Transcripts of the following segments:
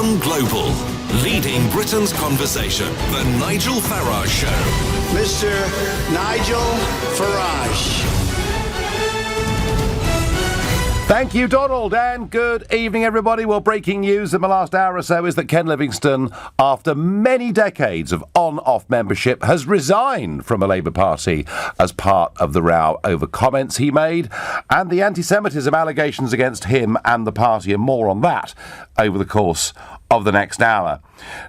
From Global, leading Britain's conversation, The Nigel Farage Show. Mr. Nigel Farage. Thank you, Donald, and good evening, everybody. Well, breaking news in the last hour or so is that Ken Livingstone, after many decades of on-off membership, has resigned from the Labour Party as part of the row over comments he made and the anti-Semitism allegations against him and the party, and more on that over the course of the next hour.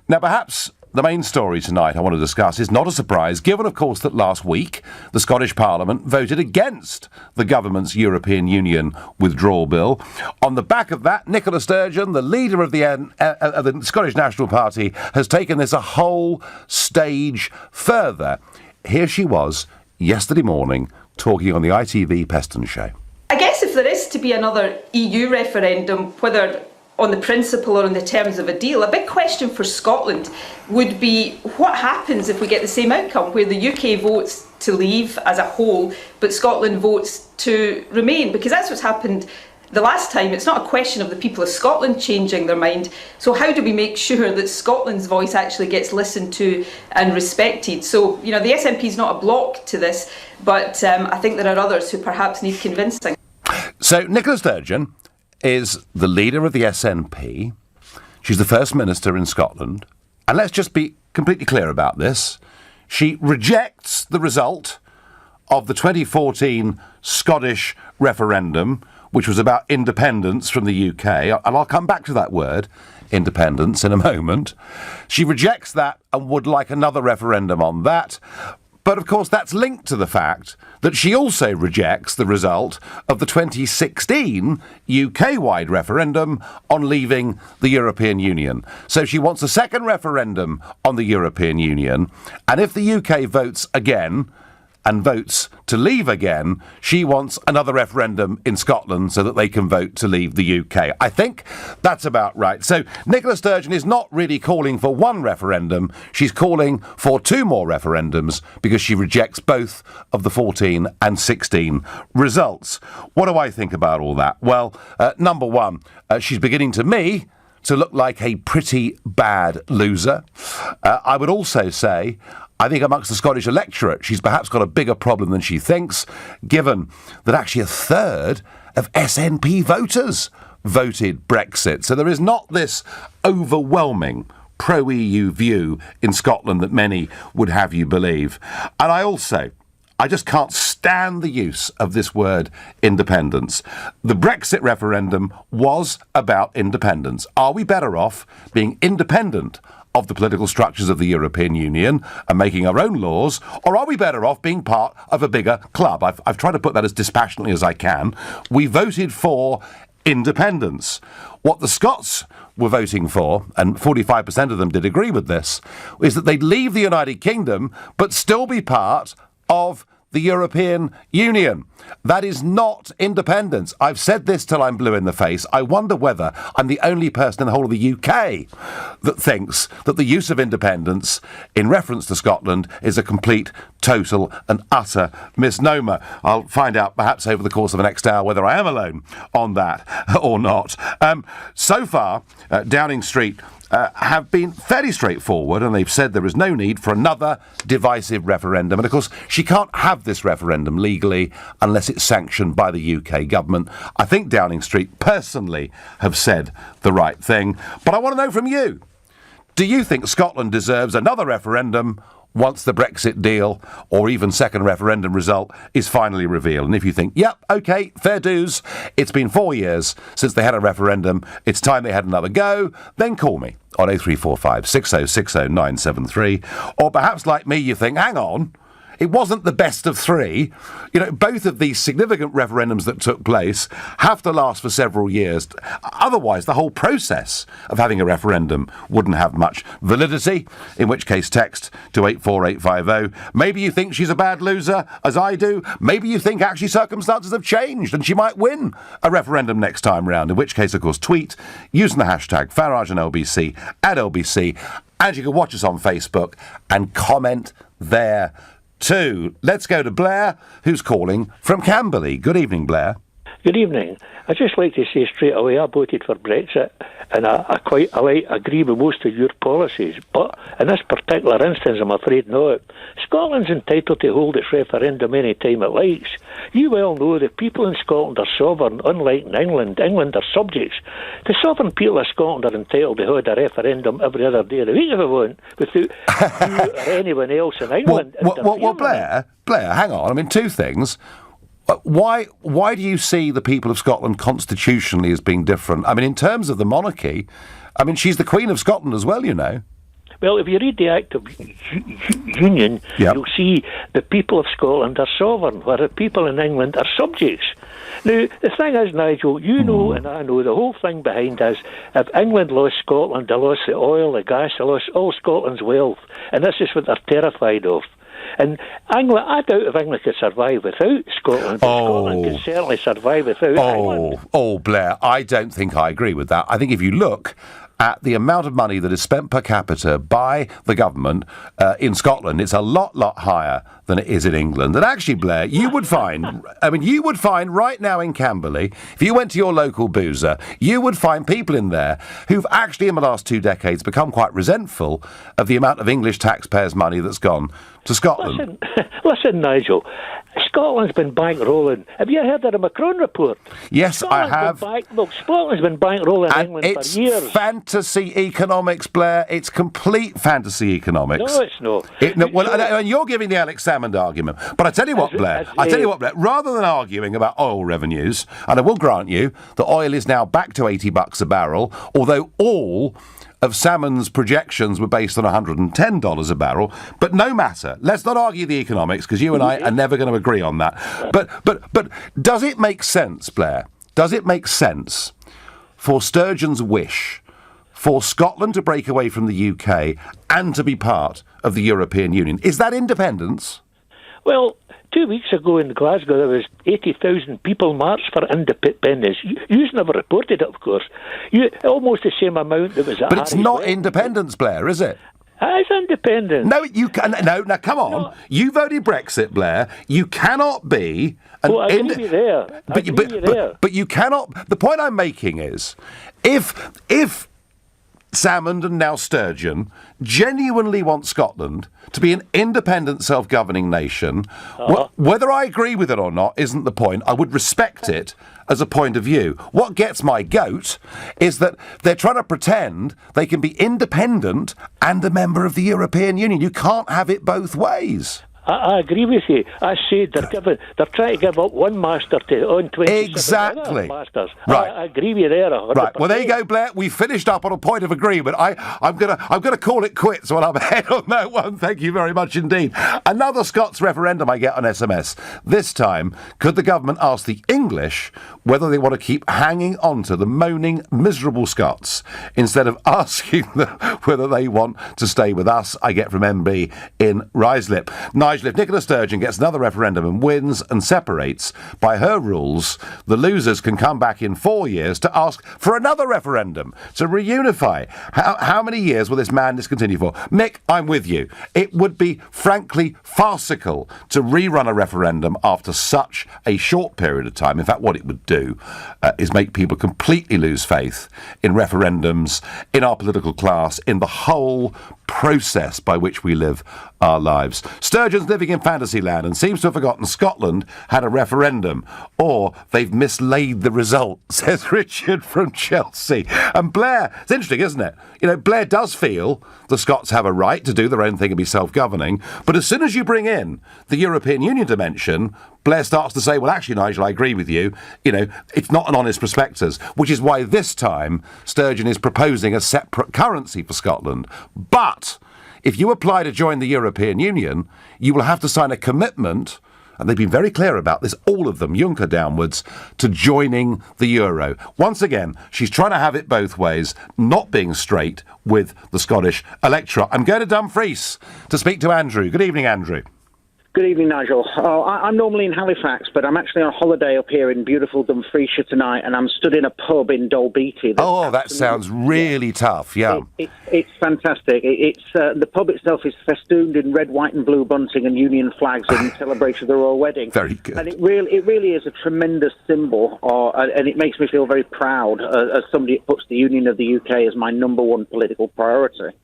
Now, perhaps the main story tonight I want to discuss is not a surprise, given, of course, that last week the Scottish Parliament voted against the government's European Union withdrawal bill. On the back of that, Nicola Sturgeon, the leader of the Scottish National Party, has taken this a whole stage further. Here she was yesterday morning talking on the ITV Peston show. I guess if there is to be another EU referendum, whether on the principle or on the terms of a deal, a big question for Scotland would be what happens if we get the same outcome, where the UK votes to leave as a whole, but Scotland votes to remain, because that's what's happened the last time. It's not a question of the people of Scotland changing their mind. So how do we make sure that Scotland's voice actually gets listened to and respected? So, the SNP is not a block to this, but I think there are others who perhaps need convincing. So Nicola Sturgeon is the leader of the SNP. She's the First Minister in Scotland. And let's just be completely clear about this. She rejects the result of the 2014 Scottish referendum, which was about independence from the UK. And I'll come back to that word, independence, in a moment. She rejects that and would like another referendum on that. But, of course, that's linked to the fact that she also rejects the result of the 2016 UK-wide referendum on leaving the European Union. So she wants a second referendum on the European Union. And if the UK votes again and votes to leave again, she wants another referendum in Scotland so that they can vote to leave the UK. I think that's about right. So Nicola Sturgeon is not really calling for one referendum. She's calling for two more referendums because she rejects both of the 14 and 16 results. What do I think about all that? Well, number one, she's beginning to me to look like a pretty bad loser. I would also say, I think amongst the Scottish electorate, she's perhaps got a bigger problem than she thinks, given that actually a third of SNP voters voted Brexit. So there is not this overwhelming pro-EU view in Scotland that many would have you believe. And I just can't stand the use of this word independence. The Brexit referendum was about independence. Are we better off being independent of the political structures of the European Union and making our own laws, or are we better off being part of a bigger club? I've tried to put that as dispassionately as I can. We voted for independence. What the Scots were voting for, and 45% of them did agree with this, is that they'd leave the United Kingdom but still be part of the European Union. That is not independence. I've said this till I'm blue in the face. I wonder whether I'm the only person in the whole of the UK that thinks that the use of independence in reference to Scotland is a complete, total and utter misnomer. I'll find out perhaps over the course of the next hour whether I am alone on that or not. So far, Downing Street have been fairly straightforward, and they've said there is no need for another divisive referendum. And of course, she can't have this referendum legally unless it's sanctioned by the UK government. I think Downing Street personally have said the right thing. But I want to know from you, do you think Scotland deserves another referendum once the Brexit deal or even second referendum result is finally revealed? And if you think, yep, OK, fair dues, it's been 4 years since they had a referendum, it's time they had another go, then call me on 0345 6060 973. Or perhaps like me, you think, hang on, it wasn't the best of three. Both of these significant referendums that took place have to last for several years. Otherwise, the whole process of having a referendum wouldn't have much validity, in which case text to 84850. Maybe you think she's a bad loser, as I do. Maybe you think actually circumstances have changed and she might win a referendum next time round, in which case, of course, tweet using the hashtag Farage and LBC at LBC. And you can watch us on Facebook and comment there too. Let's go to Blair, who's calling from Camberley. Good evening, Blair. Good evening. I'd just like to say straight away I voted for Brexit, and I agree with most of your policies, but in this particular instance I'm afraid not. Scotland's entitled to hold its referendum any time it likes. You well know the people in Scotland are sovereign, unlike in England. England are subjects. The sovereign people of Scotland are entitled to hold a referendum every other day of the week if they want, without you or anyone else in England Well, Blair, hang on. I mean, two things. Why do you see the people of Scotland constitutionally as being different? I mean, in terms of the monarchy, I mean, she's the Queen of Scotland as well, you know. Well, if you read the Act of Union, Yep. you'll see the people of Scotland are sovereign, whereas people in England are subjects. Now, the thing is, Nigel, you know and I know the whole thing behind us. If England lost Scotland, they lost the oil, the gas, they lost all Scotland's wealth. And this is what they're terrified of. And England, I doubt if England could survive without Scotland, but Scotland can certainly survive without England. Oh, Blair, I don't think I agree with that. I think if you look at the amount of money that is spent per capita by the government in Scotland, it's a lot higher than it is in England. And actually, Blair, you would find right now in Camberley, if you went to your local boozer, you would find people in there who've actually in the last 2 decades become quite resentful of the amount of English taxpayers' money that's gone to Scotland. Listen, Nigel, Scotland's been bankrolling. Have you heard of the Macron report? Yes, I have. Scotland's been bankrolling England for years. It's fantasy economics, Blair. It's complete fantasy economics. No, it's not. And you're giving the Alex Salmond argument. But I tell you what, Blair, rather than arguing about oil revenues, and I will grant you that oil is now back to $80 a barrel, although all of Salmond's projections were based on $110 a barrel, but no matter. Let's not argue the economics, because you and I are never going to agree on that. But does it make sense, Blair? Does it make sense for Sturgeon's wish for Scotland to break away from the UK and to be part of the European Union? Is that independence? Well, 2 weeks ago in Glasgow, there was 80,000 people marched for independence. You never reported it, of course. Almost the same amount that was at But it's not independence, Blair, is it? It's independence. No, you can. No, now come on. No. You voted Brexit, Blair. You cannot be. I agree with you there. But you cannot. The point I'm making is, if Salmond and now Sturgeon genuinely want Scotland to be an independent, self-governing nation, whether I agree with it or not isn't the point. I would respect it as a point of view. What gets my goat is that they're trying to pretend they can be independent and a member of the European Union. You can't have it both ways. I agree with you. I said they're trying to give up one master to own 27 other masters. Right. I agree with you there. 100%. Right. Well, there you go, Blair. We finished up on a point of agreement. I'm gonna call it quits when I'm ahead on that one. Thank you very much indeed. Another Scots referendum I get on SMS. This time, could the government ask the English whether they want to keep hanging on to the moaning, miserable Scots instead of asking them whether they want to stay with us? I get from MB in Ruislip. Nigel, if Nicola Sturgeon gets another referendum and wins and separates, by her rules, the losers can come back in 4 years to ask for another referendum to reunify. How many years will this madness continue for? Mick, I'm with you. It would be, frankly, farcical to rerun a referendum after such a short period of time. In fact, what it would do is make people completely lose faith in referendums, in our political class, in the whole process by which we live our lives. Sturgeon's living in Fantasyland and seems to have forgotten Scotland had a referendum, or they've mislaid the result, says Richard from Chelsea. And Blair, it's interesting, isn't it? You know, Blair does feel the Scots have a right to do their own thing and be self-governing, but as soon as you bring in the European Union dimension, Blair starts to say, well, actually, Nigel, I agree with you. You know, it's not an honest prospectus, which is why this time Sturgeon is proposing a separate currency for Scotland. But if you apply to join the European Union, you will have to sign a commitment, and they've been very clear about this, all of them, Juncker downwards, to joining the euro. Once again, she's trying to have it both ways, not being straight with the Scottish electorate. I'm going to Dumfries to speak to Andrew. Good evening, Andrew. Good evening, Nigel. I'm normally in Halifax, but I'm actually on holiday up here in beautiful Dumfriesshire tonight, and I'm stood in a pub in Dalbeatty. That sounds really tough, yeah. It's fantastic. The pub itself is festooned in red, white and blue bunting and Union flags in celebration of the royal wedding. Very good. And it really is a tremendous symbol, and it makes me feel very proud as somebody that puts the Union of the UK as my number one political priority.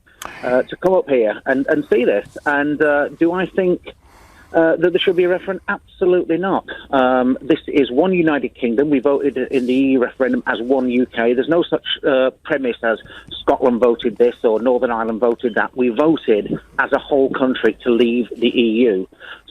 To come up here and see this. And do I think that there should be a referendum? Absolutely not. This is one United Kingdom. We voted in the EU referendum as one UK. There's no such premise as Scotland voted this or Northern Ireland voted that. We voted as a whole country to leave the EU.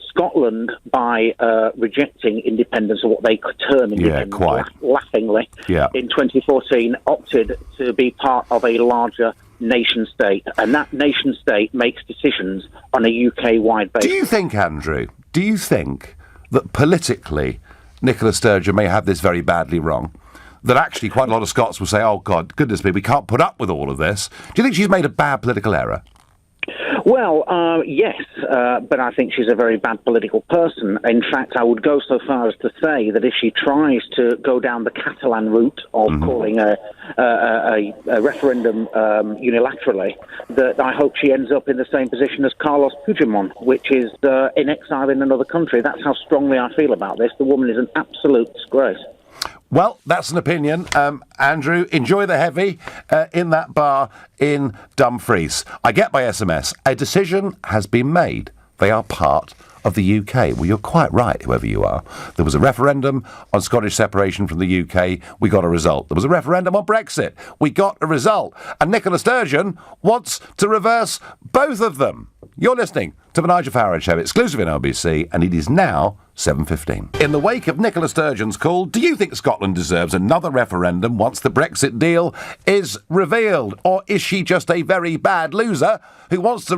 Scotland, by rejecting independence, or what they could term independence, laughingly, in 2014, opted to be part of a larger nation-state, and that nation-state makes decisions on a UK-wide basis. Do you think, Andrew, that politically Nicola Sturgeon may have this very badly wrong? That actually quite a lot of Scots will say, oh, God, goodness me, we can't put up with all of this. Do you think she's made a bad political error? Well, yes, but I think she's a very bad political person. In fact, I would go so far as to say that if she tries to go down the Catalan route of calling a referendum unilaterally, that I hope she ends up in the same position as Carlos Puigdemont, which is in exile in another country. That's how strongly I feel about this. The woman is an absolute disgrace. Well, that's an opinion. Andrew, enjoy the heavy in that bar in Dumfries. I get by SMS, a decision has been made. They are part of the UK. Well, you're quite right, whoever you are. There was a referendum on Scottish separation from the UK. We got a result. There was a referendum on Brexit. We got a result. And Nicola Sturgeon wants to reverse both of them. You're listening to the Nigel Farage Show, exclusive in LBC, and it is now 7:15. In the wake of Nicola Sturgeon's call, do you think Scotland deserves another referendum once the Brexit deal is revealed? Or is she just a very bad loser who wants to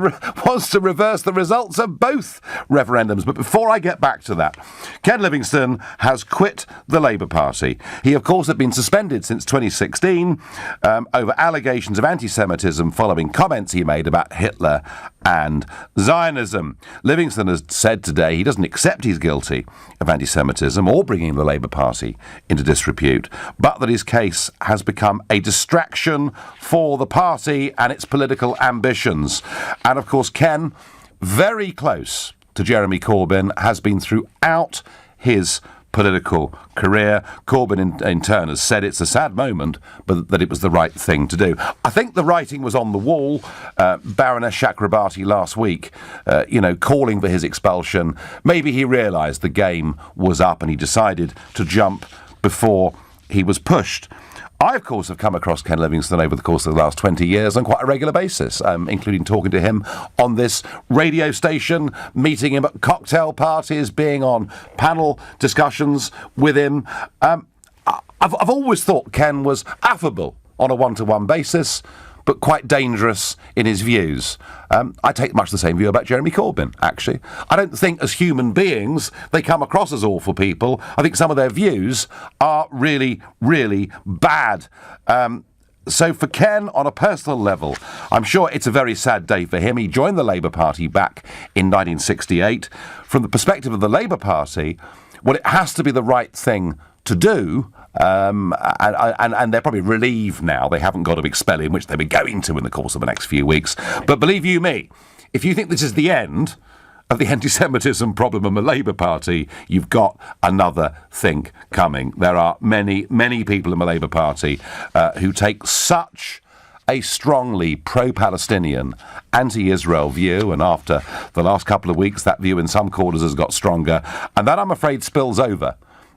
reverse the results of both referendums? But before I get back to that, Ken Livingstone has quit the Labour Party. He, of course, had been suspended since 2016 over allegations of anti-Semitism following comments he made about Hitler and Zionism. Livingstone has said today he doesn't accept he's guilty of anti-Semitism or bringing the Labour Party into disrepute, but that his case has become a distraction for the party and its political ambitions. And of course, Ken, very close to Jeremy Corbyn, has been throughout his political career. Corbyn, in turn, has said it's a sad moment, but that it was the right thing to do. I think the writing was on the wall. Baroness Chakrabarti last week, calling for his expulsion. Maybe he realised the game was up and he decided to jump before he was pushed. I, of course, have come across Ken Livingstone over the course of the last 20 years on quite a regular basis, including talking to him on this radio station, meeting him at cocktail parties, being on panel discussions with him. I've always thought Ken was affable on a one-to-one basis, but quite dangerous in his views. I take much the same view about Jeremy Corbyn, actually. I don't think as human beings they come across as awful people. I think some of their views are really, really bad. So for Ken, on a personal level, I'm sure it's a very sad day for him. He joined the Labour Party back in 1968. From the perspective of the Labour Party, well, it has to be the right thing to do. And they're probably relieved now they haven't got to expel him, which they were going to in the course of the next few weeks. But believe you me, if you think this is the end of the anti-Semitism problem in the Labour Party, you've got another thing coming. There are many, many people in the Labour Party who take such a strongly pro-Palestinian, anti-Israel view, and after the last couple of weeks, that view in some quarters has got stronger, and that, I'm afraid, spills over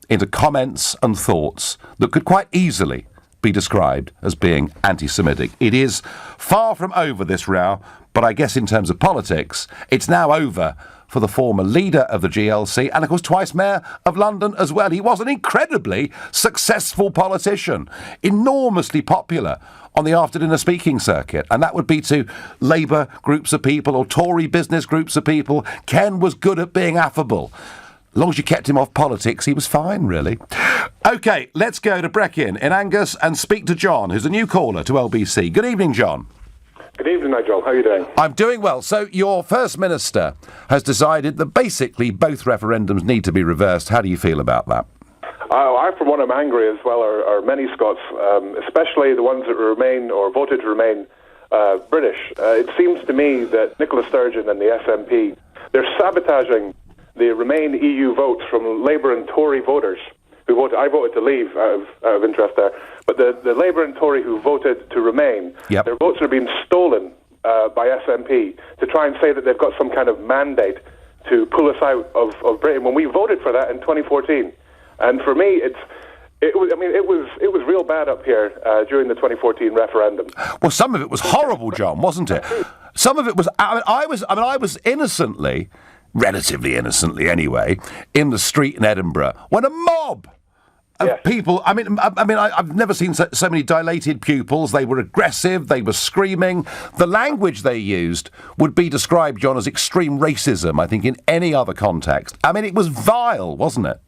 into comments and thoughts that could quite easily be described as being anti-Semitic. It is far from over, this row, but I guess in terms of politics, it's now over for the former leader of the GLC and, of course, twice Mayor of London as well. He was an incredibly successful politician, enormously popular on the after-dinner speaking circuit, and that would be to Labour groups of people or Tory business groups of people. Ken was good at being affable. As long as you kept him off politics, he was fine, really. OK, let's go to Brechin in Angus and speak to John, who's a new caller to LBC. Good evening, John. Good evening, Nigel. How are you doing? I'm doing well. So your First Minister has decided that basically both referendums need to be reversed. How do you feel about that? I, for one, am angry as well, are many Scots, especially the ones that remain or voted to remain British. It seems to me that Nicola Sturgeon and the SNP, they're sabotaging the Remain EU votes from Labour and Tory voters who voted. I voted to leave out of interest there, but the Labour and Tory who voted to remain, their votes are being stolen by SNP to try and say that they've got some kind of mandate to pull us out of Britain when we voted for that in 2014. And for me, it was real bad up here during the 2014 referendum. Well, some of it was horrible, John, wasn't it? Some of it was. I was innocently, relatively innocently anyway, in the street in Edinburgh when a mob of people. I've never seen so many dilated pupils. They were aggressive. They were screaming. The language they used would be described, John, as extreme racism. I think in any other context. I mean, it was vile, wasn't it?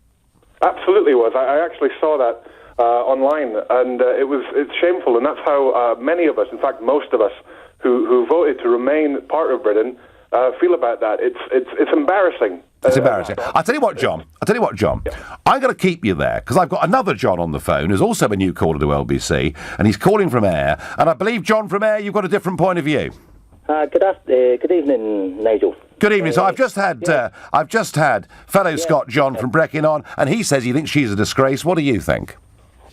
Absolutely was. I actually saw that online, and it's shameful, and that's how many of us, in fact most of us, who voted to remain part of Britain, feel about that. It's embarrassing. It's embarrassing. I'll tell you what, John. I'm going to keep you there, because I've got another John on the phone who's also a new caller to LBC, and he's calling from Ayr, and I believe, John from Ayr, you've got a different point of view. Good evening, Nigel. Good evening. So I've just had fellow Scot John from Brechin on, and he says he thinks she's a disgrace. What do you think?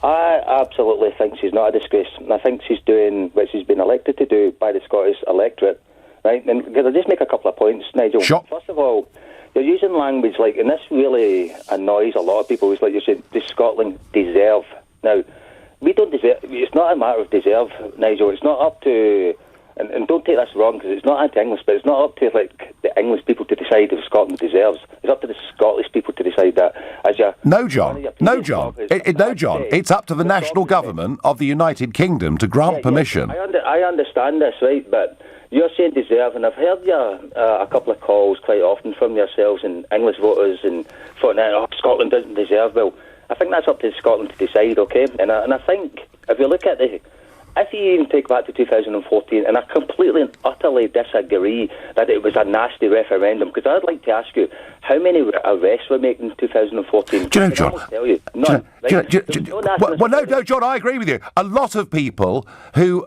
I absolutely think she's not a disgrace, and I think she's doing what she's been elected to do by the Scottish electorate. Right? And could I just make a couple of points, Nigel? Sure. First of all, you're using language like, and this really annoys a lot of people. It's like you're saying, does Scotland deserve? Now, we don't deserve. It's not a matter of deserve, Nigel. It's not up to. And don't take this wrong, because it's not anti-English, but it's not up to the English people to decide if Scotland deserves. It's up to the Scottish people to decide that. No, John. It's up to the national government of the United Kingdom to grant permission. I understand this, right? But you're saying deserve, and I've heard a couple of calls quite often from yourselves and English voters and thought, Scotland doesn't deserve. Well, I think that's up to Scotland to decide, okay? And I think if you look at if you even take back to 2014, and I completely and utterly disagree that it was a nasty referendum, because I'd like to ask you, how many arrests were made in 2014? Do you know, John? None. No, John, I agree with you. A lot of people who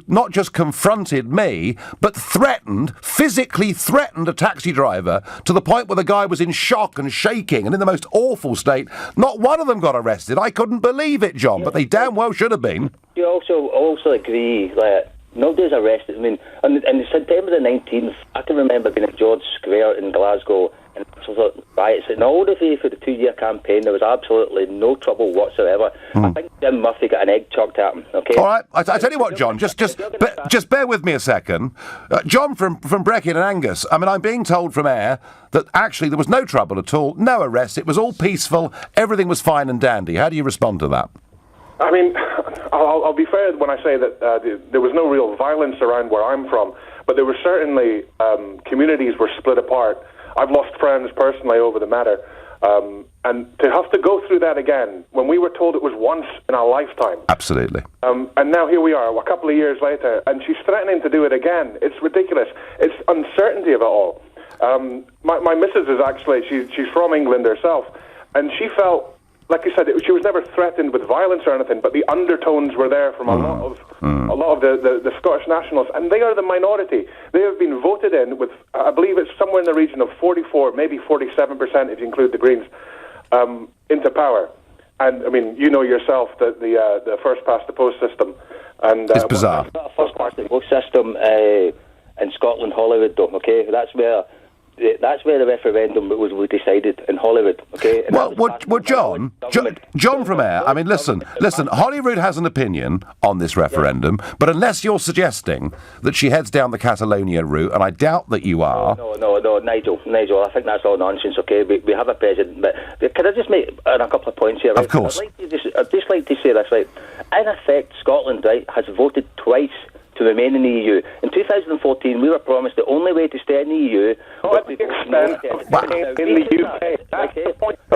not just confronted me, but physically threatened a taxi driver to the point where the guy was in shock and shaking and in the most awful state. Not one of them got arrested. I couldn't believe it, John, but they damn well should have been. You also agree that nobody's arrested. I mean, on September the 19th, I can remember being at George Square in Glasgow, and riots and all the way for the 2-year campaign. There was absolutely no trouble whatsoever. I think Jim Murphy got an egg chucked at him. Okay. All right. I tell you what, John. Just bear with me a second. John from Brechin and Angus. I mean, I'm being told from Ayr that actually there was no trouble at all, no arrests. It was all peaceful. Everything was fine and dandy. How do you respond to that? I mean, I'll be fair when I say that there was no real violence around where I'm from, but there were certainly communities were split apart. I've lost friends personally over the matter, and to have to go through that again when we were told it was once in a lifetime. Absolutely. And now here we are, a couple of years later, and she's threatening to do it again. It's ridiculous. It's uncertainty of it all. My missus is actually, she's from England herself, and she felt, like you said, she was never threatened with violence or anything, but the undertones were there from a lot of the Scottish nationalists, and they are the minority. They have been voted in with, I believe it's somewhere in the region of 44, maybe 47% if you include the Greens, into power. And I mean, you know yourself that the first past the post system, and it's bizarre. It's not a first past the post system in Scotland, Holyrood, though. Okay, that's where the referendum was decided in Holyrood, okay? And John from Ayr, I mean, listen, Holyrood has an opinion on this referendum, but unless you're suggesting that she heads down the Catalonia route, and I doubt that you are... No, Nigel, I think that's all nonsense, okay? We have a president, but can I just make a couple of points here? Right? Of course. I'd just like to say this, right? In effect, Scotland, right, has voted twice to remain in the EU. In 2014, we were promised the only way to stay in the EU was to in the UK. Okay.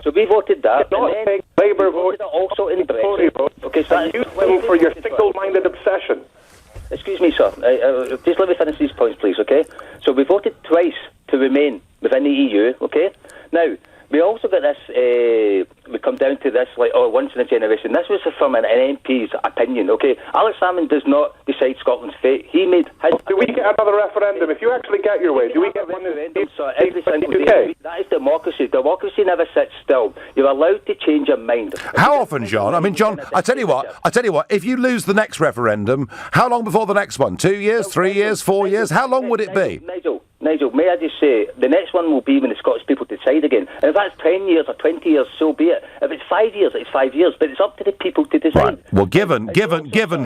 So we voted that. And then Labour voted also in Brexit. Okay, so you for your single-minded obsession. Excuse me, sir. Just let me finish these points, please, okay? So we voted twice to remain within the EU, okay? Now, we also got this, we come down to this, like, once in a generation. This was from an MP's opinion, okay? Alex Salmond does not decide Scotland's fate. He made his... Do we get another referendum? If you actually get your way, do we get one referendum, sir, every single day? That is democracy. Democracy never sits still. You're allowed to change your mind. How often, John? I mean, John, I tell you what, if you lose the next referendum, how long before the next one? 2 years, 3 years, 4 years? How long would it be? Nigel, may I just say, the next one will be when the Scottish people decide again. And if that's 10 years or 20 years, so be it. If it's 5 years, it's 5 years. But it's up to the people to decide. Right. Well, given,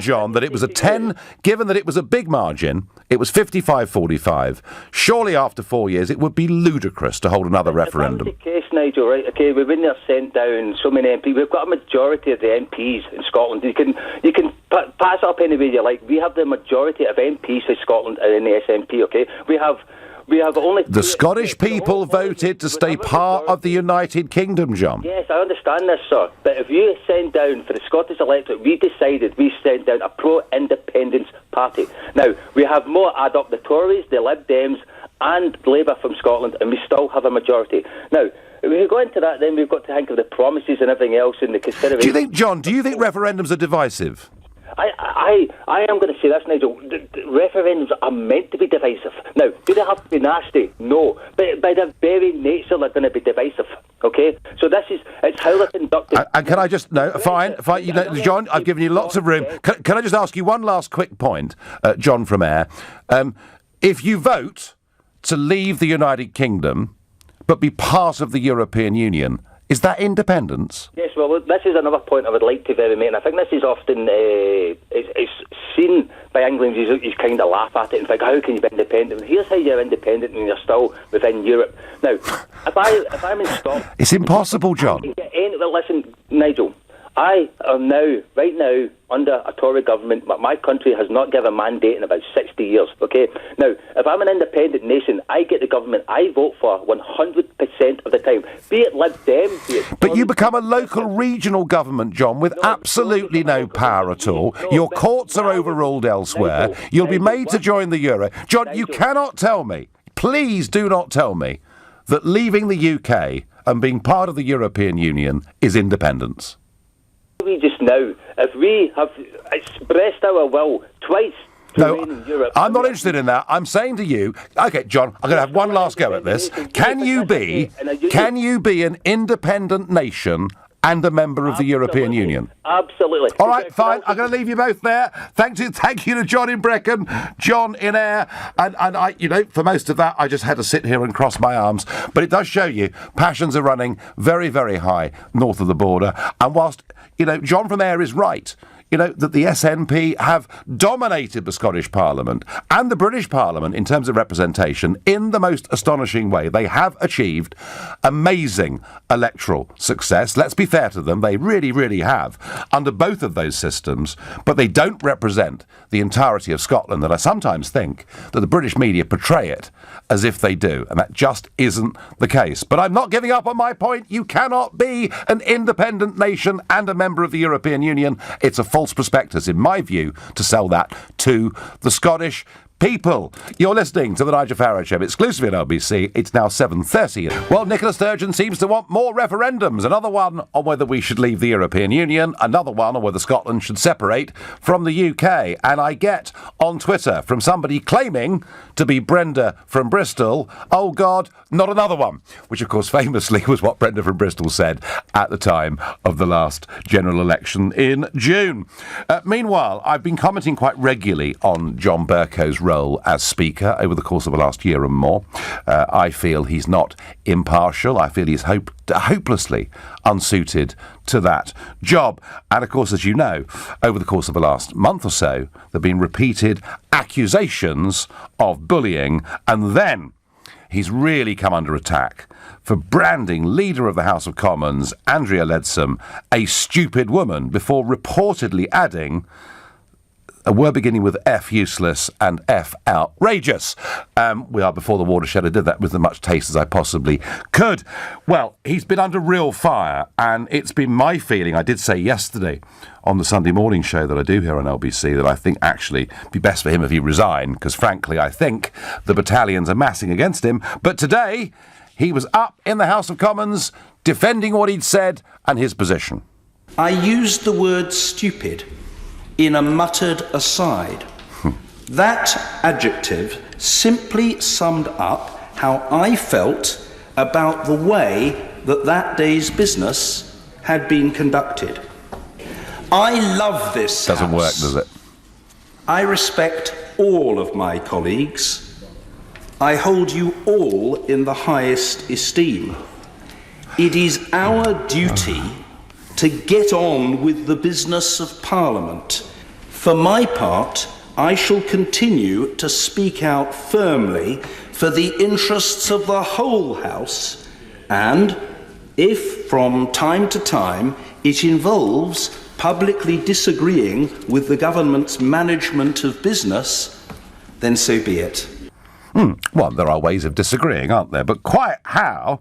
John, that it was given that it was a big margin, it was 55-45, surely after 4 years it would be ludicrous to hold another referendum. If that's the case, Nigel, right, okay, when they're sent down so many MPs, we've got a majority of the MPs in Scotland. You can pass it up any way you like. We have the majority of MPs in Scotland and in the SNP, okay? We have only... The Scottish people voted to stay part of the United Kingdom, John. Yes, I understand this, sir. But if you send down, for the Scottish electorate, we send down a pro-independence party. Now, we have more add up the Tories, the Lib Dems, and Labour from Scotland, and we still have a majority. Now, if we go into that, then we've got to think of the promises and everything else in the consideration. Do you think referendums are divisive? I am going to say this, Nigel. The referendums are meant to be divisive. Now, do they have to be nasty? No. But by their very nature, they're going to be divisive. Okay? So it's how they're conducted. And can I just... No, fine. You know, John, I've given you lots of room. Can I just ask you one last quick point, John from Ayr? If you vote to leave the United Kingdom, but be part of the European Union, is that independence? Yes, well, this is another point I would like to very make, and I think this is often it's seen by England, you kind of laugh at it and think, how can you be independent? Here's how you're independent and you're still within Europe. Now, if I'm in Scotland... It's impossible, John. Listen, Nigel, I am right now, under a Tory government, but my country has not given a mandate in about 60 years, okay? Now, if I'm an independent nation, I get the government I vote for 100% of the time, be it Lib Dem, be it... But you become a local regional government, John, with absolutely no power at all. Your courts are overruled elsewhere. You'll be made to join the Euro. John, you cannot tell me, please do not tell me, that leaving the UK and being part of the European Union is independence. We just now, if we have expressed our will twice to remain in Europe... I'm not interested in that. I'm saying to you, OK, John, I'm going to have one last go at this. Can you be an independent nation and a member of the European Union? Absolutely. All right, fine. I'm going to leave you both there. Thank you to John in Brecon, John in Ayr, and I, for most of that, I just had to sit here and cross my arms. But it does show you passions are running very, very high north of the border. And whilst, John from Ayr is right, that the SNP have dominated the Scottish Parliament and the British Parliament in terms of representation in the most astonishing way. They have achieved amazing electoral success. Let's be fair to them. They really, really have under both of those systems, but they don't represent the entirety of Scotland. And I sometimes think that the British media portray it as if they do, and that just isn't the case. But I'm not giving up on my point. You cannot be an independent nation and a member of the European Union. It's a false prospectus, in my view, to sell that to the Scottish people. You're listening to the Nigel Farage Show, exclusively on LBC. It's now 7:30. Well, Nicola Sturgeon seems to want more referendums. Another one on whether we should leave the European Union. Another one on whether Scotland should separate from the UK. And I get on Twitter from somebody claiming to be Brenda from Bristol, oh God, not another one. Which, of course, famously was what Brenda from Bristol said at the time of the last general election in June. Meanwhile, I've been commenting quite regularly on John Bercow's role as Speaker over the course of the last year and more. I feel he's not impartial. I feel he's hopelessly unsuited to that job. And of course, as you know, over the course of the last month or so, there have been repeated accusations of bullying, and then he's really come under attack for branding Leader of the House of Commons, Andrea Leadsom, a stupid woman, before reportedly adding a word beginning with F, useless, and F, outrageous. We are before the watershed. I did that with as much taste as I possibly could. Well, he's been under real fire, and it's been my feeling, I did say yesterday on the Sunday morning show that I do here on LBC, that I think actually it'd be best for him if he resigned, because frankly I think the battalions are massing against him. But today he was up in the House of Commons defending what he'd said and his position. I used the word stupid in a muttered aside. That adjective simply summed up how I felt about the way that day's business had been conducted. I love this Doesn't house. work, does it? I respect all of my colleagues. I hold you all in the highest esteem. It is our duty to get on with the business of Parliament. For my part, I shall continue to speak out firmly for the interests of the whole House, and if from time to time it involves publicly disagreeing with the government's management of business, then so be it. Well, there are ways of disagreeing, aren't there? But quite how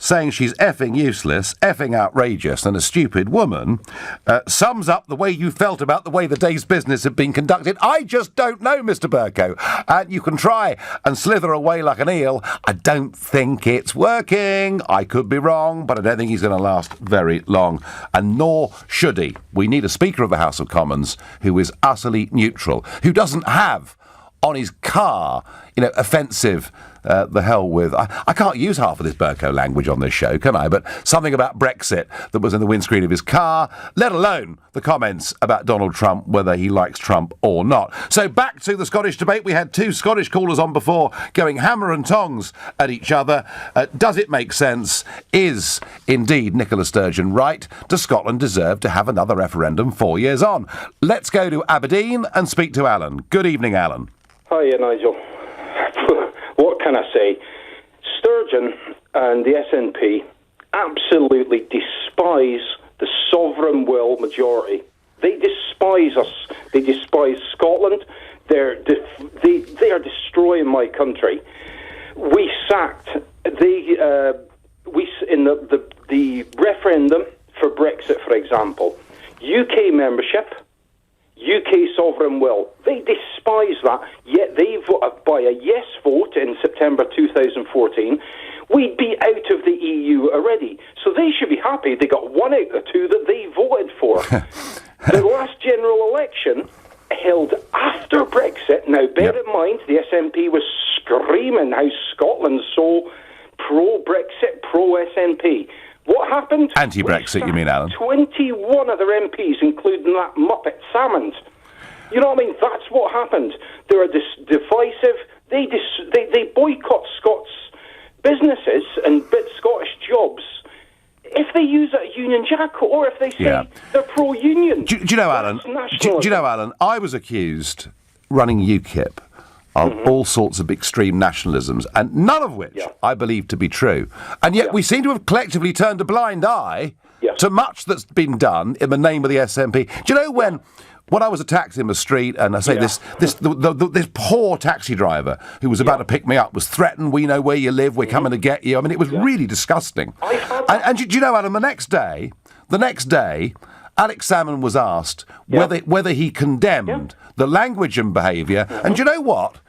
saying she's effing useless, effing outrageous and a stupid woman sums up the way you felt about the way the day's business had been conducted. I just don't know, Mr. Burko. You can try and slither away like an eel. I don't think it's working. I could be wrong, but I don't think he's going to last very long. And nor should he. We need a Speaker of the House of Commons who is utterly neutral, who doesn't have on his car, offensive, the hell with... I can't use half of this Burko language on this show, can I? But something about Brexit that was in the windscreen of his car, let alone the comments about Donald Trump, whether he likes Trump or not. So back to the Scottish debate. We had two Scottish callers on before going hammer and tongs at each other. Does it make sense? Is indeed Nicola Sturgeon right? Does Scotland deserve to have another referendum 4 years on? Let's go to Aberdeen and speak to Alan. Good evening, Alan. Hiya, Nigel. What can I say? Sturgeon and the SNP absolutely despise the sovereign will majority. They despise us. They despise Scotland. They are destroying my country. We sacked in the referendum for Brexit, for example, UK membership, UK sovereign will. They despise that, yet they voted by a yes vote in September 2014. We'd be out of the EU already. So they should be happy they got one out of the two that they voted for. The last general election held after Brexit. Now, bear in mind, the SNP was screaming how Scotland's so pro-Brexit, pro-SNP. What happened? Anti-Brexit, you mean, Alan? 21 of their MPs, including that Muppet Salmond. You know what I mean? That's what happened. They were divisive. They boycott Scots businesses and bit Scottish jobs if they use a Union Jack or if they say they're pro-union. Do you know, Alan? Do you know, Alan? I was accused running UKIP of all sorts of extreme nationalisms, and none of which I believe to be true. And yet we seem to have collectively turned a blind eye to much that's been done in the name of the SNP. Do you know when I was attacked in the street, and I say this poor taxi driver who was about to pick me up was threatened, we know where you live, we're coming to get you. I mean, it was really disgusting. And do you know, Alan, the next day, Alex Salmond was asked whether he condemned the language and behaviour, and do you know what?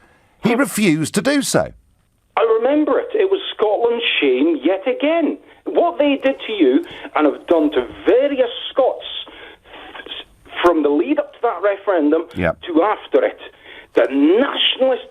He refused to do so. I remember it. It was Scotland's shame yet again. What they did to you, and have done to various Scots, from the lead up to that referendum to after it, the nationalist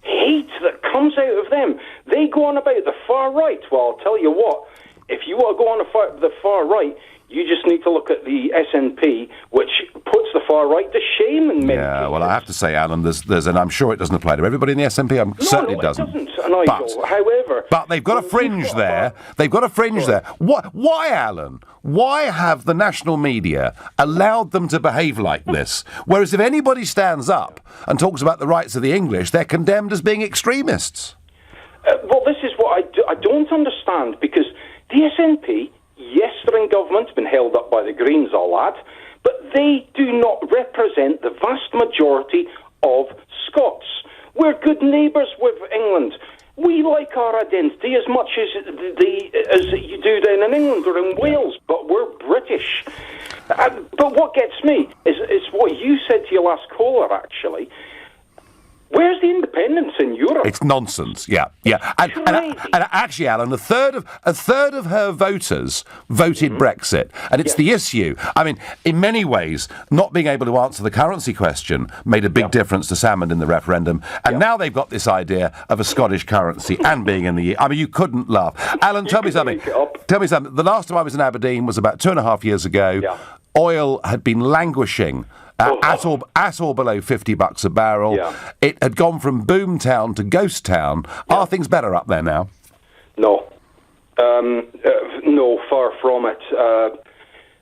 hate that comes out of them. They go on about the far right. Well, I'll tell you what, if you want to go on the far right, you just need to look at the SNP, which puts the far right to shame in many cases. Well, I have to say, Alan, there's and I'm sure it doesn't apply to everybody in the SNP. Certainly it doesn't. Nigel. However, but they've got a fringe there. They've got a fringe there. Why, Alan? Why have the national media allowed them to behave like this? Whereas if anybody stands up and talks about the rights of the English, they're condemned as being extremists. Well, this is what I don't understand, because the SNP, yes, they're in government, been held up by the Greens, all that, but they do not represent the vast majority of Scots. We're good neighbours with England. We like our identity as much as you do down in England or in Wales, but we're British. But what gets me is what you said to your last caller, actually. Where's the independence in Europe? It's nonsense. Yeah. And actually, Alan, a third of her voters voted Brexit, and it's the issue. I mean, in many ways, not being able to answer the currency question made a big difference to Salmond in the referendum, and now they've got this idea of a Scottish currency and being in the EU. I mean, you couldn't laugh. Alan, tell me something. The last time I was in Aberdeen was about 2.5 years ago. Yeah. Oil had been languishing at or below $50 a barrel. Yeah. It had gone from boomtown to ghost town. Yeah. Are things better up there now? No. No, far from it.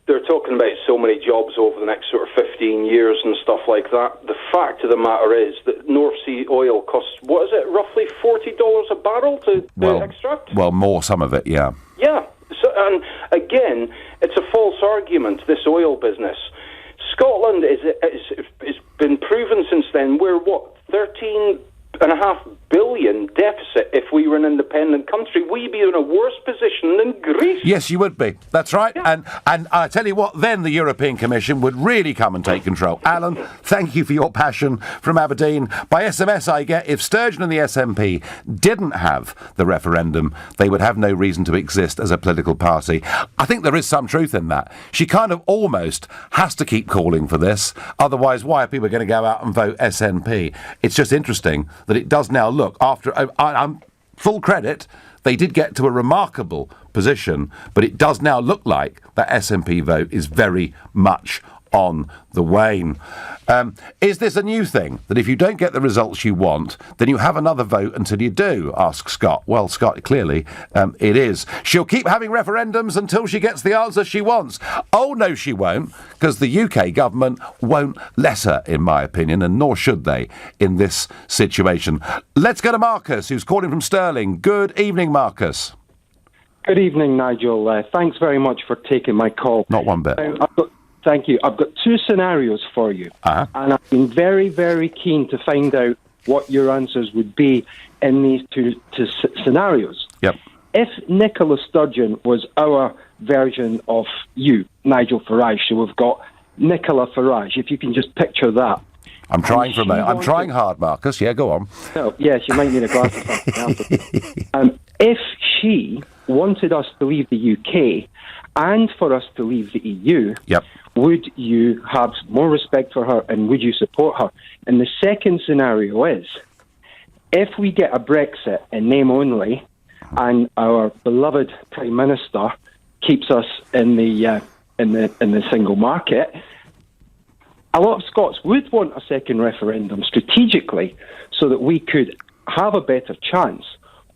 They're talking about so many jobs over the next sort of 15 years and stuff like that. The fact of the matter is that North Sea oil costs, what is it, roughly $40 a barrel to extract? Well, more, some of it, yeah. Yeah. So, and again, it's a false argument, this oil business. Scotland is been proven since then. We're, 13.5 billion deficit if we were an independent country. We'd be in a worse position than Greece. Yes, you would be. That's right. Yeah. And I tell you what, then the European Commission would really come and take control. Alan, thank you for your passion from Aberdeen. By SMS I get, if Sturgeon and the SNP didn't have the referendum, they would have no reason to exist as a political party. I think there is some truth in that. She kind of almost has to keep calling for this. Otherwise, why are people going to go out and vote SNP? It's just interesting that it does now look, after I'm full credit, they did get to a remarkable position, but it does now look like that SNP vote is very much on the wane. Is this a new thing, that if you don't get the results you want, then you have another vote until you do, asks Scott. Well, Scott, clearly it is. She'll keep having referendums until she gets the answer she wants. Oh, no, she won't, because the UK government won't let her, in my opinion, and nor should they in this situation. Let's go to Marcus, who's calling from Stirling. Good evening, Marcus. Good evening, Nigel. Thanks very much for taking my call. Not one bit. Thank you. I've got two scenarios for you, and I've been very, very keen to find out what your answers would be in these two scenarios. Yep. If Nicola Sturgeon was our version of you, Nigel Farage, so we've got Nicola Farage, if you can just picture that. I'm trying for a moment. I'm trying hard, Marcus. Yeah, go on. Oh, yes, you might need a glass of something else. If she wanted us to leave the UK and for us to leave the EU, would you have more respect for her and would you support her? And the second scenario is, if we get a Brexit in name only and our beloved Prime Minister keeps us in the single market, a lot of Scots would want a second referendum strategically so that we could have a better chance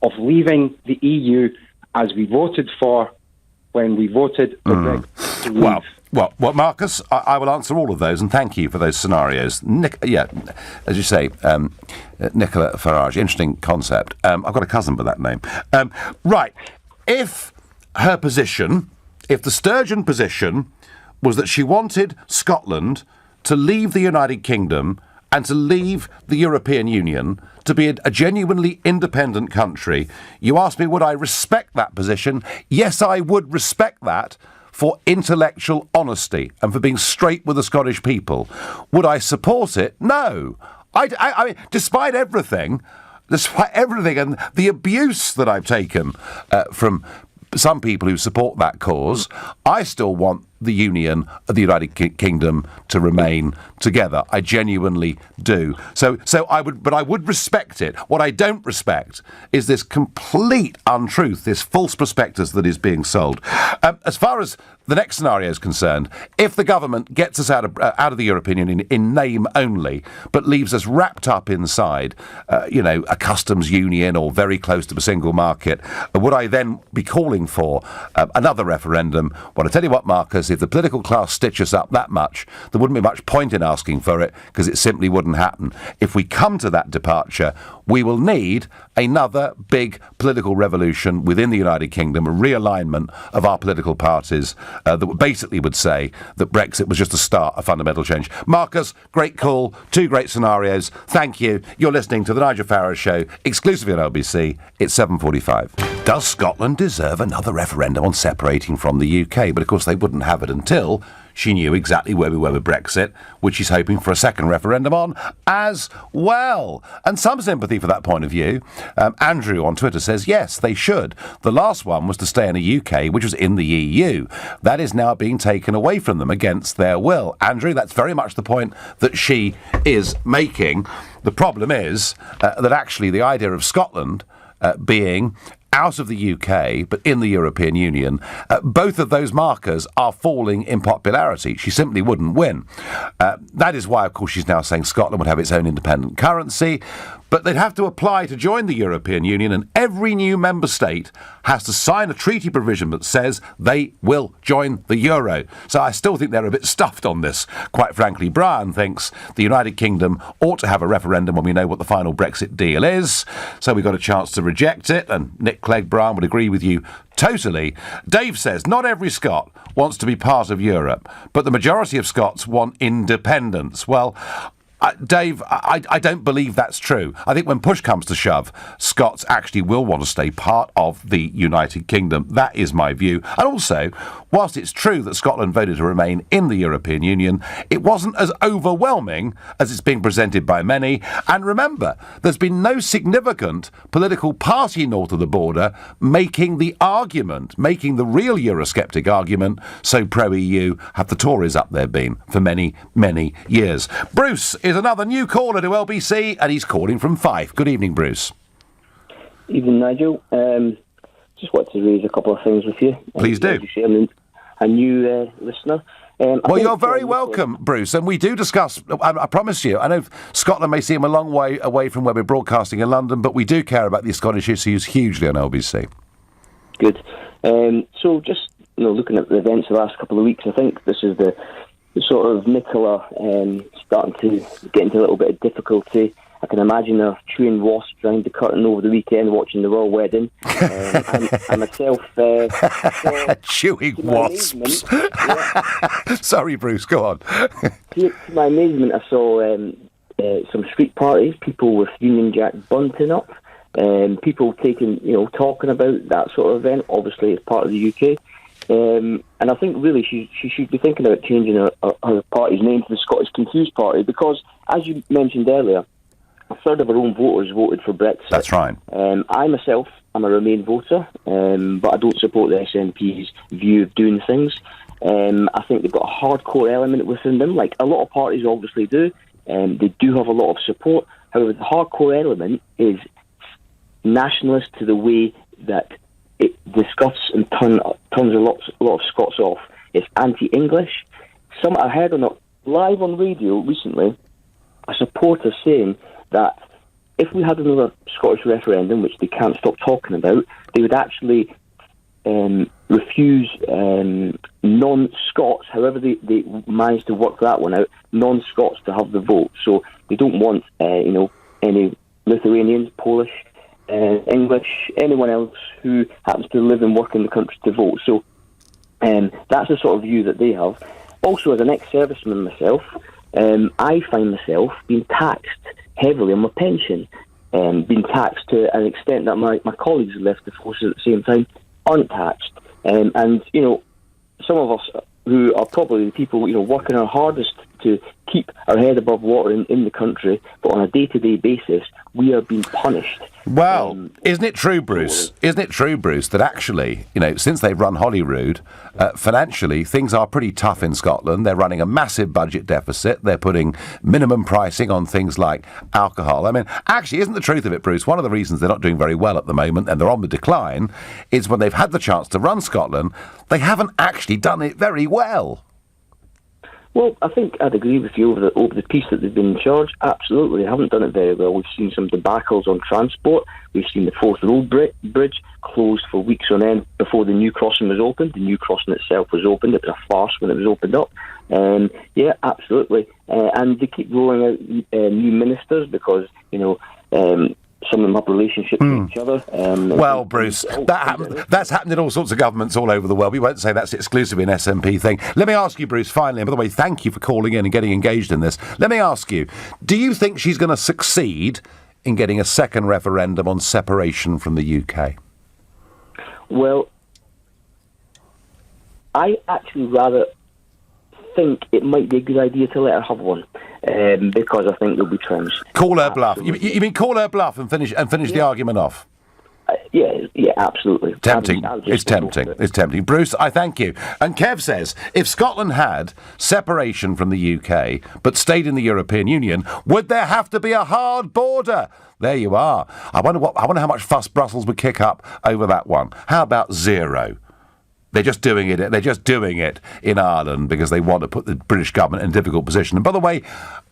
of leaving the EU as we voted for when we voted for Brexit to leave. Well, Marcus, I will answer all of those, and thank you for those scenarios. As you say, Nicola Farage, interesting concept. I've got a cousin by that name. Right, if the Sturgeon position was that she wanted Scotland to leave the United Kingdom and to leave the European Union, to be a genuinely independent country, you asked me, would I respect that position? Yes, I would respect that for intellectual honesty and for being straight with the Scottish people. Would I support it? No. I mean, despite everything and the abuse that I've taken from some people who support that cause, I still want the Union of the United Kingdom to remain together. I genuinely do. So I would respect it. What I don't respect is this complete untruth, this false prospectus that is being sold. As far as the next scenario is concerned, if the government gets us out of the European Union in name only, but leaves us wrapped up inside, a customs union or very close to a single market, would I then be calling for another referendum? Well, I tell you what, Marcus, if the political class stitch us up that much, there wouldn't be much point in asking for it, because it simply wouldn't happen. If we come to that departure, we will need another big political revolution within the United Kingdom, a realignment of our political parties that basically would say that Brexit was just a start, a fundamental change. Marcus, great call, 2 great scenarios. Thank you. You're listening to The Nigel Farage Show, exclusively on LBC. It's 7:45. Does Scotland deserve another referendum on separating from the UK? But of course they wouldn't have it until she knew exactly where we were with Brexit, which she's hoping for a second referendum on as well. And some sympathy for that point of view. Andrew on Twitter says, yes, they should. The last one was to stay in the UK, which was in the EU. That is now being taken away from them against their will. Andrew, that's very much the point that she is making. The problem is that actually the idea of Scotland being out of the UK, but in the European Union, both of those markers are falling in popularity. She simply wouldn't win. That is why, of course, she's now saying Scotland would have its own independent currency, but they'd have to apply to join the European Union, and every new member state has to sign a treaty provision that says they will join the euro. So I still think they're a bit stuffed on this, quite frankly. Brian thinks the United Kingdom ought to have a referendum when we know what the final Brexit deal is, so we got a chance to reject it, and Nick Clegg Brian would agree with you totally. Dave says, not every Scot wants to be part of Europe, but the majority of Scots want independence. Well, Dave, I don't believe that's true. I think when push comes to shove, Scots actually will want to stay part of the United Kingdom. That is my view. And also, whilst it's true that Scotland voted to remain in the European Union, it wasn't as overwhelming as it's being presented by many. And remember, there's been no significant political party north of the border making the argument, making the real Eurosceptic argument, so pro-EU have the Tories up there been for many, many years. Bruce is another new caller to LBC, and he's calling from Fife. Good evening, Bruce. Evening, Nigel. Just wanted to raise a couple of things with you. Please do. I'm a new listener. Well, you're very welcome, Bruce, and we do discuss, I promise you, I know Scotland may seem a long way away from where we're broadcasting in London, but we do care about the Scottish issues hugely on LBC. Good. So just looking at the events of the last couple of weeks, I think this is the sort of Nicola starting to get into a little bit of difficulty. I can imagine her chewing wasps behind the curtain over the weekend watching the royal wedding. And myself... chewing wasps. Sorry, Bruce, go on. To my amazement, I saw some street parties, people with Union Jack bunting up, people talking about that sort of event. Obviously, it's part of the UK. And I think really she should be thinking about changing her party's name to the Scottish Confused Party, because, as you mentioned earlier, a third of her own voters voted for Brexit. That's right. I myself am a Remain voter, but I don't support the SNP's view of doing things. I think they've got a hardcore element within them, like a lot of parties obviously do. They do have a lot of support. However, the hardcore element is nationalist to the way that it disgusts and turns a lot of Scots off. It's anti-English. I heard live on radio recently a supporter saying that if we had another Scottish referendum, which they can't stop talking about, they would actually refuse non-Scots, however they managed to work that one out, non-Scots to have the vote. So they don't want any Lithuanians, Polish, English, anyone else who happens to live and work in the country to vote. So that's the sort of view that they have. Also, as an ex-serviceman myself, I find myself being taxed heavily on my pension, being taxed to an extent that my colleagues who left the forces at the same time aren't taxed. And some of us who are probably the people working our hardest to keep our head above water in the country, but on a day-to-day basis, we are being punished. Well, isn't it true, Bruce? Isn't it true, Bruce, that actually, since they've run Holyrood, financially, things are pretty tough in Scotland. They're running a massive budget deficit. They're putting minimum pricing on things like alcohol. I mean, actually, isn't the truth of it, Bruce, one of the reasons they're not doing very well at the moment, and they're on the decline, is when they've had the chance to run Scotland, they haven't actually done it very well. Well, I think I'd agree with you over the piece that they've been in charge. Absolutely, they haven't done it very well. We've seen some debacles on transport. We've seen the Forth Road Bridge closed for weeks on end before the new crossing was opened. The new crossing itself was opened. It was a farce when it was opened up. Yeah, absolutely. And they keep rolling out new ministers because, some of them have relationships with each other. Well, Bruce, that's happened in all sorts of governments all over the world. We won't say that's exclusively an SNP thing. Let me ask you, Bruce, finally, and by the way, thank you for calling in and getting engaged in this. Let me ask you, do you think she's going to succeed in getting a second referendum on separation from the UK? Well, I actually rather think it might be a good idea to let her have one. Because I think they'll be trounced. Call her bluff. You mean call her bluff and finish the argument off? Yeah, absolutely. Tempting. It's tempting. Bruce, I thank you. And Kev says, if Scotland had separation from the UK but stayed in the European Union, would there have to be a hard border? There you are. I wonder how much fuss Brussels would kick up over that one. How about zero? They're just doing it in Ireland because they want to put the British government in a difficult position. And by the way,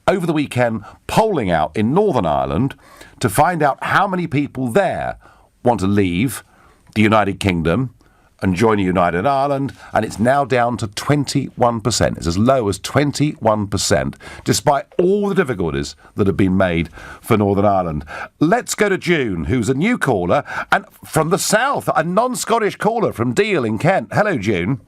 over the weekend, polling out in Northern Ireland to find out how many people there want to leave the United Kingdom and join a United Ireland, and it's now down to 21%. It's as low as 21%, despite all the difficulties that have been made for Northern Ireland. Let's go to June, who's a new caller, and from the south, a non-Scottish caller from Deal in Kent. Hello, June.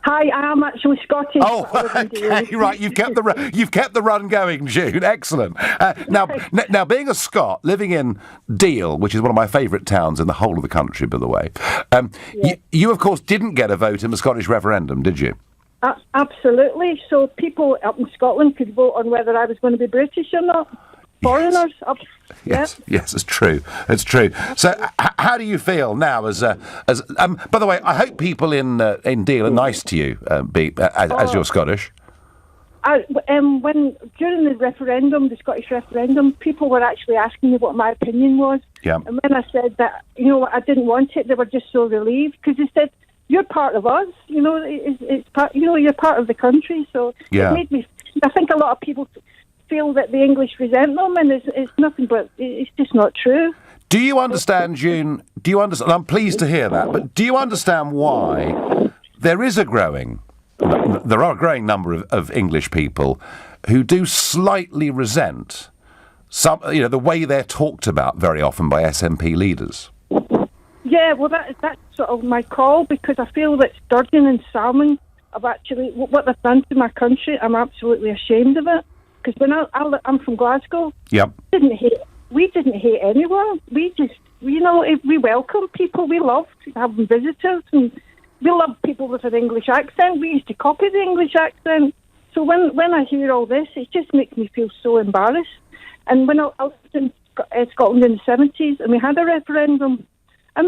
Hi, I am actually Scottish. Oh, okay, right. You've kept the run going, June. Excellent. Now, being a Scot living in Deal, which is one of my favourite towns in the whole of the country, by the way, you of course didn't get a vote in the Scottish referendum, did you? Absolutely. So people up in Scotland could vote on whether I was going to be British or not. Foreigners. Yes, it's true. It's true. So, how do you feel now? As by the way, I hope people in Deal are nice to you, as you're Scottish. When during the Scottish referendum, people were actually asking me what my opinion was. Yeah. And when I said that, I didn't want it, they were just so relieved because they said, "You're part of us. It's part. You're part of the country." So it made me. I think a lot of people feel that the English resent them, and it's nothing but it's just not true. Do you understand, June? Do you understand? I'm pleased to hear that, but do you understand why there are a growing number of English people who do slightly resent the way they're talked about very often by SNP leaders? Yeah, well, that's sort of my call because I feel that Sturgeon and Salmon have actually what they've done to my country. I'm absolutely ashamed of it. Because when I'm from Glasgow, we didn't hate anyone. We just, we welcome people. We love having visitors, and we love people with an English accent. We used to copy the English accent. So when I hear all this, it just makes me feel so embarrassed. And when I was in Scotland in the 70s, and we had a referendum, and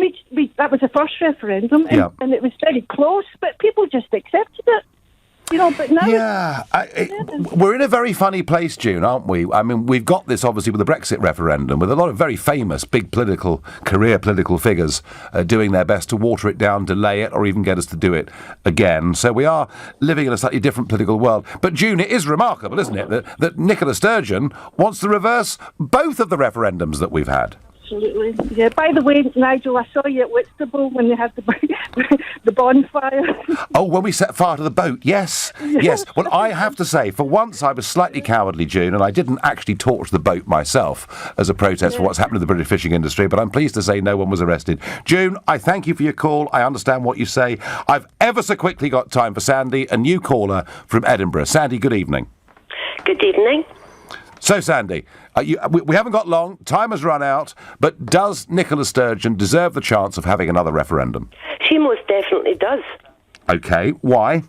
that was the first referendum, and it was very close, but people just accepted it. But now... we're in a very funny place, June, aren't we? I mean, we've got this, obviously, with the Brexit referendum, with a lot of very famous, big career political figures doing their best to water it down, delay it, or even get us to do it again. So we are living in a slightly different political world. But, June, it is remarkable, isn't it, that Nicola Sturgeon wants to reverse both of the referendums that we've had. Absolutely. Yeah. By the way, Nigel, I saw you at Whitstable when they had the bonfire. Oh, when we set fire to the boat, yes. Yes. Well, I have to say, for once I was slightly cowardly, June, and I didn't actually torch the boat myself as a protest for what's happened to the British fishing industry, but I'm pleased to say no one was arrested. June, I thank you for your call. I understand what you say. I've ever so quickly got time for Sandy, a new caller from Edinburgh. Sandy, good evening. Good evening. So, Sandy, we haven't got long, time has run out, but does Nicola Sturgeon deserve the chance of having another referendum? She most definitely does. OK, why?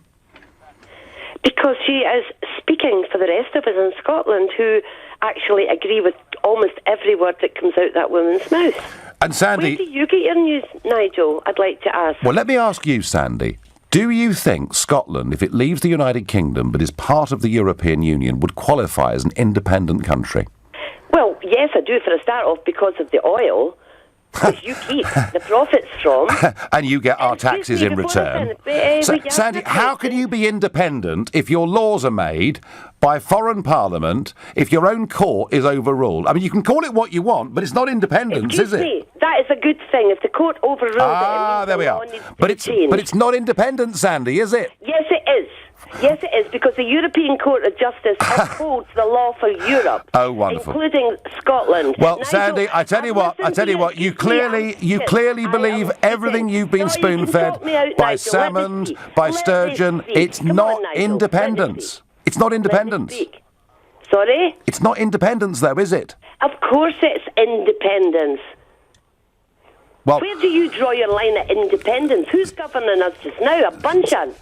Because she is speaking for the rest of us in Scotland who actually agree with almost every word that comes out that woman's mouth. And Sandy... Where do you get your news, Nigel, I'd like to ask? Well, let me ask you, Sandy. Do you think Scotland, if it leaves the United Kingdom but is part of the European Union, would qualify as an independent country? Well, yes, I do for a start off because of the oil. which you keep the profits from. And you get our taxes in return. Sandy, how can you be independent if your laws are made by foreign parliament, if your own court is overruled? I mean, you can call it what you want, but it's not independence, is it? That is a good thing. If the court overruled it, there we are. But it's not independent, Sandy, is it? Yes, it is. Yes, it is, because the European Court of Justice upholds the law for Europe. Oh, wonderful. Including Scotland. Well, Nigel, Sandy, I tell you what, you clearly believe everything you've been spoon-fed by Salmond, by Sturgeon. It's not independence. It's not independence. Sorry? It's not independence, though, is it? Of course it's independence. Well, where do you draw your line at independence? Who's governing us just now? A bunch of...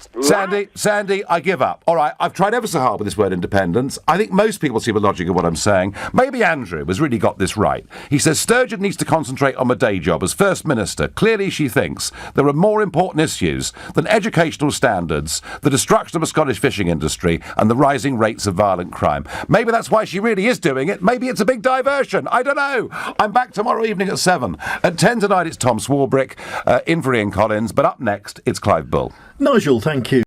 Sandy, I give up. All right, I've tried ever so hard with this word independence. I think most people see the logic of what I'm saying. Maybe Andrew has really got this right. He says Sturgeon needs to concentrate on the day job as First Minister. Clearly she thinks there are more important issues than educational standards, the destruction of the Scottish fishing industry and the rising rates of violent crime. Maybe that's why she really is doing it. Maybe it's a big diversion. I don't know. I'm back tomorrow evening at 7. At 10 tonight, it's Tom Swarbrick in for Ian Collins, but up next, it's Clive Bull. Nigel, thank you.